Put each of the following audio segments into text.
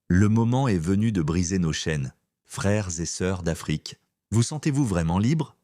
Le moment est venu de briser nos chaînes. Frères et sœurs d'Afrique, vous sentez-vous vraiment libre?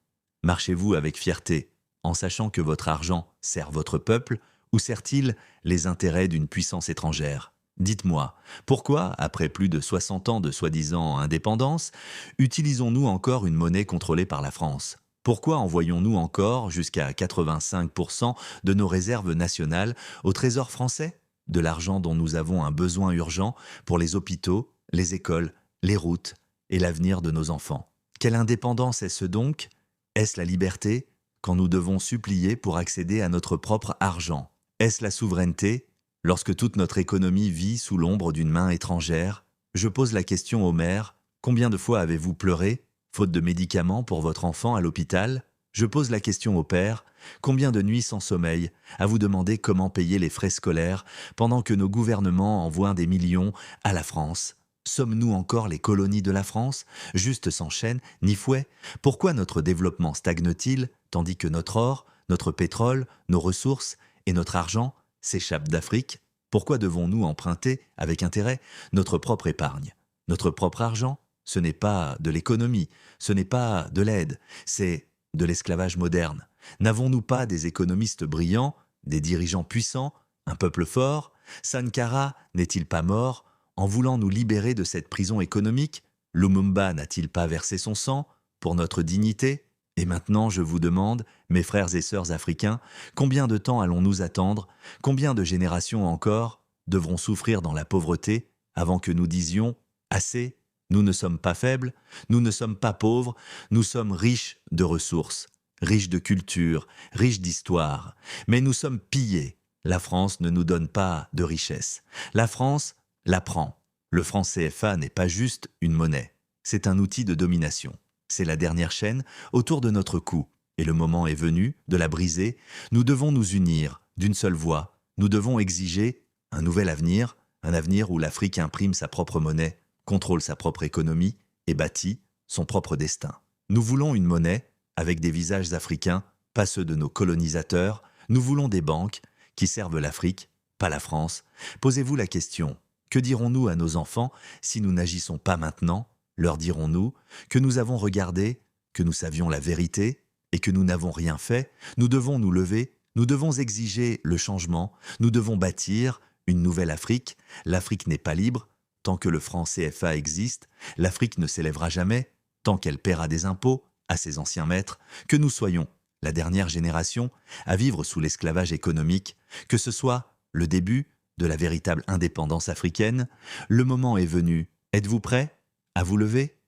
Marchez-vous avec fierté, en sachant que votre argent sert votre peuple ou sert-il les intérêts d'une puissance étrangère? Dites-moi, pourquoi, après plus de 60 ans de soi-disant indépendance, utilisons-nous encore une monnaie contrôlée par la France? Pourquoi envoyons-nous encore jusqu'à 85% de nos réserves nationales au Trésor français? De l'argent dont nous avons un besoin urgent pour les hôpitaux, les écoles, les routes et l'avenir de nos enfants. Quelle indépendance est-ce donc? Est-ce la liberté quand nous devons supplier pour accéder à notre propre argent? Est-ce la souveraineté lorsque toute notre économie vit sous l'ombre d'une main étrangère? Je pose la question aux mères. Combien de fois avez-vous pleuré, faute de médicaments pour votre enfant à l'hôpital? Je pose la question aux pères. Combien de nuits sans sommeil à vous demander comment payer les frais scolaires pendant que nos gouvernements envoient des millions à la France? Sommes-nous encore les colonies de la France, juste sans chaîne ni fouet? Pourquoi notre développement stagne-t-il tandis que notre or, notre pétrole, nos ressources et notre argent s'échappent d'Afrique? Pourquoi devons-nous emprunter, avec intérêt, notre propre épargne? Notre propre argent? Ce n'est pas de l'économie, ce n'est pas de l'aide, c'est de l'esclavage moderne. N'avons-nous pas des économistes brillants, des dirigeants puissants, un peuple fort? Sankara n'est-il pas mort en voulant nous libérer de cette prison économique? Lumumba n'a-t-il pas versé son sang pour notre dignité? Et maintenant, je vous demande, mes frères et sœurs africains, combien de temps allons-nous attendre? Combien de générations encore devront souffrir dans la pauvreté avant que nous disions assez? Nous ne sommes pas faibles, nous ne sommes pas pauvres, nous sommes riches de ressources, riches de culture, riches d'histoire. Mais nous sommes pillés. La France ne nous donne pas de richesse. La France la prend. Le franc CFA n'est pas juste une monnaie, c'est un outil de domination. C'est la dernière chaîne autour de notre cou. Et le moment est venu de la briser. Nous devons nous unir d'une seule voix. Nous devons exiger un nouvel avenir, un avenir où l'Afrique imprime sa propre monnaie, contrôle sa propre économie et bâtit son propre destin. Nous voulons une monnaie avec des visages africains, pas ceux de nos colonisateurs. Nous voulons des banques qui servent l'Afrique, pas la France. Posez-vous la question, que dirons-nous à nos enfants si nous n'agissons pas maintenant? Leur dirons-nous que nous avons regardé, que nous savions la vérité et que nous n'avons rien fait? Nous devons nous lever, nous devons exiger le changement, nous devons bâtir une nouvelle Afrique. L'Afrique n'est pas libre tant que le franc CFA existe. L'Afrique ne s'élèvera jamais tant qu'elle paiera des impôts à ses anciens maîtres. Que nous soyons la dernière génération à vivre sous l'esclavage économique, que ce soit le début de la véritable indépendance africaine. Le moment est venu. Êtes-vous prêts à vous lever?